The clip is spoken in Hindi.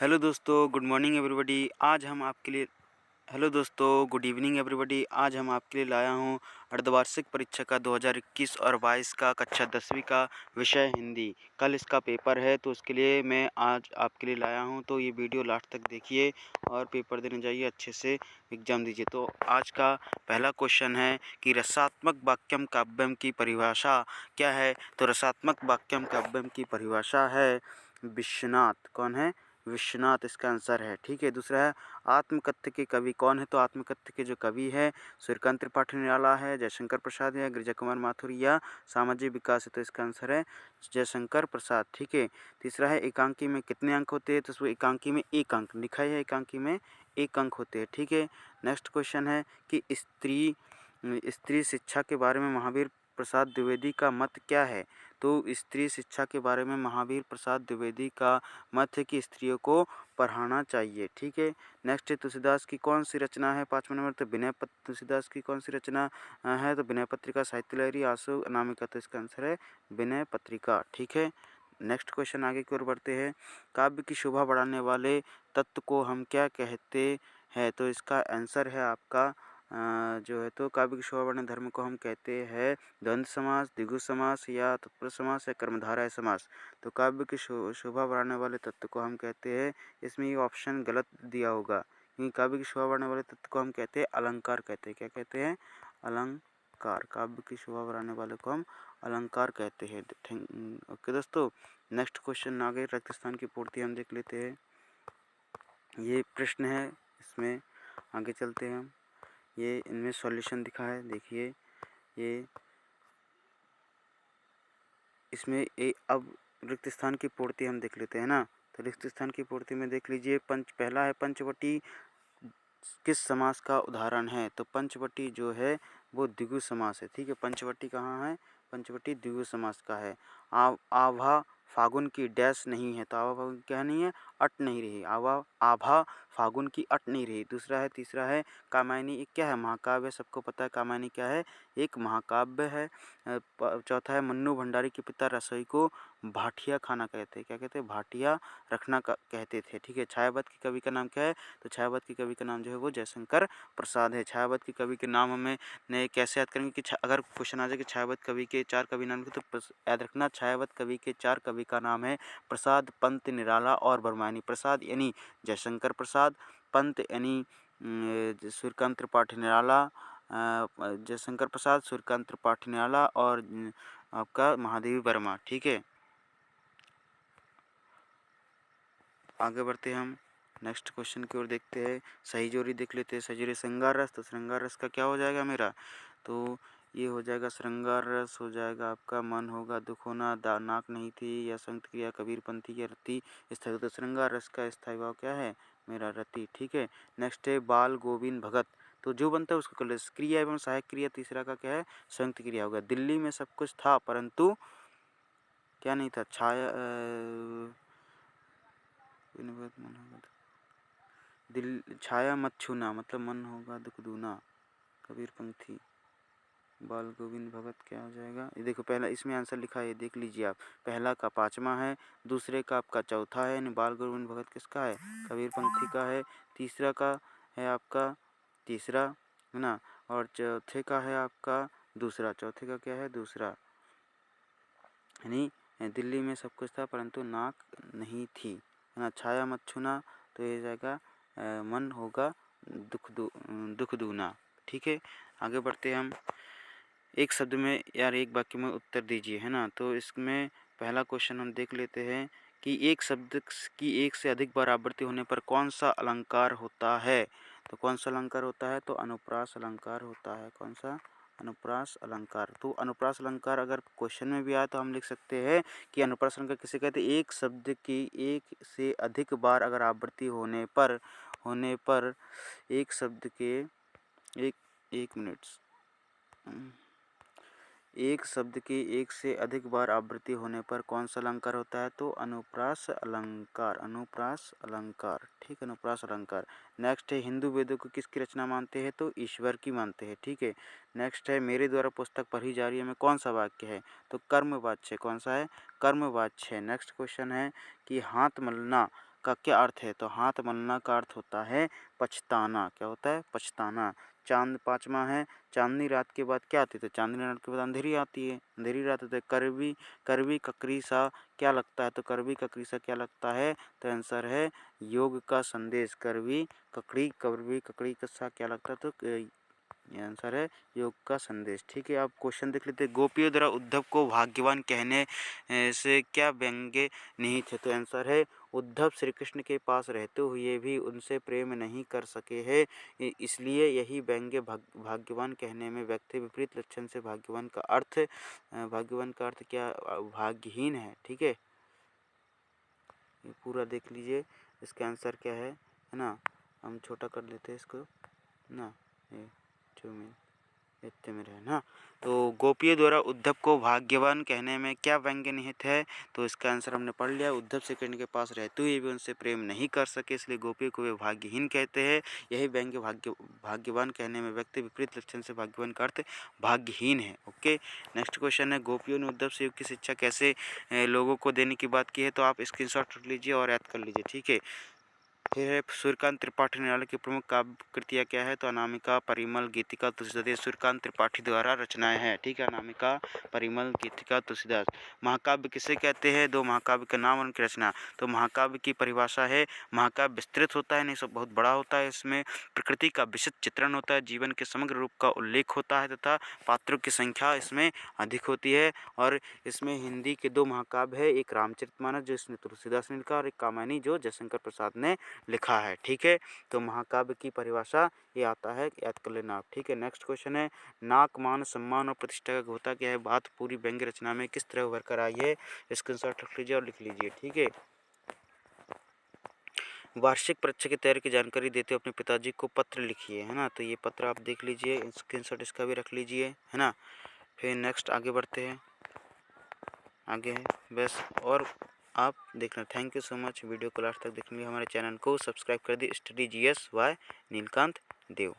हेलो दोस्तों, गुड मॉर्निंग एवरीबॉडी। आज हम आपके लिए हेलो दोस्तों, गुड इवनिंग एवरीबॉडी। आज हम आपके लिए लाया हूँ अर्धवार्षिक परीक्षा का 2021 और 22 का कक्षा 10वीं का विषय हिंदी। कल इसका पेपर है तो उसके लिए मैं आज आपके लिए लाया हूँ। तो ये वीडियो लास्ट तक देखिए और पेपर देने जाइए, अच्छे से एग्ज़ाम दीजिए। तो आज का पहला क्वेश्चन है कि रसात्मक वाक्यम काव्यम की परिभाषा क्या है। तो रसात्मक वाक्यम काव्यम की परिभाषा है विश्वनाथ। कौन है? विश्वनाथ इसका आंसर है। ठीक है। दूसरा है आत्मकथ्य के कवि कौन है। तो आत्मकथ्य के जो कवि है सूर्यकांत त्रिपाठी निराला है, जयशंकर प्रसाद है, गिरिजा कुमार माथुर या सामाजिक विकास है। तो इसका आंसर है जयशंकर प्रसाद। ठीक है। तीसरा है एकांकी में कितने अंक होते हैं। तो उसमें एकांकी में एक अंक लिखा है, एकांकी में एक अंक होते हैं। ठीक है। नेक्स्ट क्वेश्चन है कि स्त्री स्त्री शिक्षा के बारे में महावीर प्रसाद द्विवेदी का मत क्या है। तो स्त्री शिक्षा के बारे में महावीर प्रसाद द्विवेदी का मत है कि स्त्रियों को पढ़ाना चाहिए। ठीक है। नेक्स्ट है तुलसीदास की कौन सी रचना है। 5वां नंबर। तो विनय तुलसीदास की कौन सी रचना है। तो विनय पत्रिका, साहित्य लहरी, आशु अनामिका। तो इसका आंसर है विनय पत्रिका। ठीक है। नेक्स्ट क्वेश्चन आगे की ओर बढ़ते हैं। काव्य की शोभा बढ़ाने वाले तत्व को हम क्या कहते हैं। तो इसका आंसर है आपका जो है तो काव्य की शोभा बढ़ाने धर्म को हम कहते हैं द्वंद्व समास, द्विगु समास या तत्पुरुष समास या कर्मधारय समास। तो काव्य की शोभा बढ़ाने वाले तत्व को हम कहते हैं, इसमें ये ऑप्शन गलत दिया होगा क्योंकि काव्य की शोभा बढ़ाने वाले तत्व को हम कहते हैं अलंकार कहते हैं। क्या कहते हैं? अलंकार। काव्य की शोभा बढ़ाने वाले को हम अलंकार कहते हैं। ओके दोस्तों, नेक्स्ट क्वेश्चन आगे रिक्त स्थान की पूर्ति हम देख लेते हैं। ये प्रश्न है, इसमें आगे चलते हैं हम। ये इनमें सॉल्यूशन दिखा है, देखिए ये इसमें अब रिक्त स्थान की पूर्ति हम देख लेते हैं ना। तो रिक्त स्थान की पूर्ति में देख लीजिए पहला है पंचवटी किस समास का उदाहरण है। तो पंचवटी जो है वो द्विगु समास है। ठीक है। पंचवटी कहाँ है? पंचवटी द्विगु समास का है। आभा फागुन की डैश नहीं है। तो आभा फागुन क्या नहीं है? अट नहीं रही। आभा फागुन की अट नहीं रही। दूसरा है, तीसरा है कामायनी एक क्या है? महाकाव्य है। सबको पता है कामायनी क्या है? एक महाकाव्य है। चौथा है मन्नू भंडारी के पिता रसोई को भाटिया खाना कहते हैं। क्या कहते हैं? भाटिया रखना कहते थे। ठीक है। छायावत के कवि का नाम क्या है? तो छायावत के कवि का नाम जो है वो जयशंकर प्रसाद है। छायावत के कवि के नाम हमें ने कैसे याद करेंगे कि अगर क्वेश्चन आ जाए कि छायावत कवि के 4 कवि नाम तो याद रखना छायावत कवि के 4 कवि का नाम है प्रसाद, पंत, निराला और बरमानी। प्रसाद यानी जयशंकर प्रसाद, पंत यानी सूर्यकांत त्रिपाठी निराला, जयशंकर प्रसाद, सूर्यकांत त्रिपाठी निराला और आपका महादेवी वर्मा। ठीक है। आगे बढ़ते हैं हम नेक्स्ट क्वेश्चन की ओर देखते हैं। सही जोड़ी देख लेते हैं। सही जोड़ी श्रृंगार रस। तो श्रृंगार रस का क्या हो जाएगा मेरा? तो ये हो जाएगा श्रृंगार रस हो जाएगा आपका मन होगा दुख होना, नाक नहीं थी या संत क्रिया कबीर पंथी या रति स्थायी। तो श्रृंगार रस का स्थायी भाव क्या है मेरा? रति। ठीक है। नेक्स्ट है बाल गोविंद भगत। तो जो बनता है उसको कर ले क्रिया एवं सहायक क्रिया। तीसरा का क्या है? संयुक्त क्रिया होगा। दिल्ली में सब कुछ था परंतु क्या नहीं था? छाया मत छूना मतलब मन होगा दुख दूना, कबीर पंथी। बाल गोविंद भगत क्या हो जाएगा? ये देखो पहला इसमें आंसर लिखा है, देख लीजिए आप। पहला का 5वां है, दूसरे का आपका चौथा है यानी बाल गोविंद भगत किसका है? कबीर पंथी का है। तीसरा का है आपका तीसरा, है ना। और चौथे का है आपका दूसरा। चौथे का क्या है? दूसरा। यानी दिल्ली में सब कुछ था परंतु नाक नहीं थी, है ना। छाया मत छूना तो ये जाएगा मन होगा दुख दूना। ठीक है। आगे बढ़ते हैं हम। एक शब्द में यार एक वाक्य में उत्तर दीजिए, है ना। तो इसमें पहला क्वेश्चन हम देख लेते हैं कि एक शब्द की एक से अधिक बार आवृत्ति होने पर कौन सा अलंकार होता है। तो कौन सा अलंकार होता है? तो अनुप्रास अलंकार होता है। कौन सा? अनुप्रास अलंकार। तो अनुप्रास अलंकार अगर क्वेश्चन में भी आए तो हम लिख सकते हैं कि अनुप्रास अलंकार किसे कहते हैं? एक शब्द की एक से अधिक बार अगर आवृत्ति होने पर एक शब्द के एक मिनट एक शब्द की एक से अधिक बार आवृत्ति होने पर कौन सा अलंकार होता है? तो अनुप्रास अलंकार। अनुप्रास अलंकार। ठीक है। अनुप्रास अलंकार। नेक्स्ट है हिंदू वेदों को किसकी रचना मानते हैं? तो ईश्वर की मानते हैं। ठीक है। नेक्स्ट है मेरे द्वारा पुस्तक पढ़ी जा रही है में कौन सा वाक्य है? तो कर्मवाच्य। कौन सा है? कर्मवाच्य है। नेक्स्ट क्वेश्चन है कि हाथ मलना का क्या अर्थ है? तो हाथ मलना का अर्थ होता है पछताना। क्या होता है? पछताना। चाँद पाँचवाँ है, चाँदनी रात के बाद क्या आती है? तो चाँदनी रात के बाद अंधेरी आती है, अंधेरी रात होती है। करवी करवी ककरी सा क्या लगता है? तो करवी ककरी सा क्या लगता है? तो आंसर है योग का संदेश। करवी ककड़ी का सा क्या लगता है? तो ये आंसर है योग का संदेश। ठीक है, आप क्वेश्चन देख लेते हैं। गोपियों द्वारा उद्धव को भाग्यवान कहने से क्या व्यंग्य निहित है? तो आंसर है उद्धव श्री कृष्ण के पास रहते हुए भी उनसे प्रेम नहीं कर सके हैं, इसलिए यही व्यंग्य भाग्यवान कहने में व्यक्ति विपरीत लक्षण से भाग्यवान का अर्थ क्या? भाग्यहीन है। ठीक है, ये पूरा देख लीजिए, इसका आंसर क्या है ना? हम छोटा कर लेते हैं इसको ना, ये जो इतने में रहे ना। तो गोपियों द्वारा उद्धव को भाग्यवान कहने में क्या व्यंग्य निहित है? तो इसका आंसर हमने पढ़ लिया। उद्धव श्री कृष्ण के पास रहते हुए भी उनसे प्रेम नहीं कर सके, इसलिए गोपियों को वे भाग्यहीन कहते हैं। यही व्यंग्य भाग्यवान कहने में व्यक्ति विपरीत लक्षण से भाग्यवान का अर्थ भाग्यहीन है। ओके, नेक्स्ट क्वेश्चन है, गोपियों ने उद्धव से योग की शिक्षा कैसे लोगों को देने की बात की है? तो आप स्क्रीनशॉट रख लीजिए और याद कर लीजिए। ठीक है, फिर है सूर्यकांत त्रिपाठी निराला की प्रमुख काव्य कृतियाँ क्या है? तो अनामिका, परिमल, गीतिका, तुलसीदास सूर्यकांत त्रिपाठी द्वारा रचनाएं हैं। ठीक है, अनामिका, परिमल, गीतिका, तुलसीदास। महाकाव्य किसे कहते हैं? दो महाकाव्य का नाम और उनकी रचना। तो महाकाव्य की परिभाषा है, महाकाव्य विस्तृत होता है, नहीं सब बहुत बड़ा होता है, इसमें प्रकृति का विशद चित्रण होता है, जीवन के समग्र रूप का उल्लेख होता है तथा पात्रों की संख्या इसमें अधिक होती है। और इसमें हिंदी के दो महाकाव्य है, एक रामचरितमानस जो इसमें तुलसीदास ने लिखा और एक कामायनी जो जयशंकर प्रसाद ने लिखा है। ठीक है, तो महाकाव्य की परिभाषा ये आता है, याद कर लेना आप। ठीक है, नेक्स्ट क्वेश्चन है, नाक, मान, सम्मान और प्रतिष्ठा का होता क्या है? बात पूरी व्यंग्य रचना में किस तरह उभर कर आई है? स्क्रीनशॉट रख लीजिए और लिख लीजिए। ठीक है, वार्षिक परीक्षा की तैयारी की जानकारी देते हुए अपने पिताजी को पत्र लिखिए, है ना। तो ये पत्र आप देख लीजिए, स्क्रीनशॉट इसका भी रख लीजिए, है ना। फिर नेक्स्ट आगे बढ़ते हैं, आगे है बस, और आप देखना। Thank you so much, video को लास्ट तक देखने के लिए हमारे चैनल को सब्सक्राइब कर दी। Study GS by Neelkant Dev.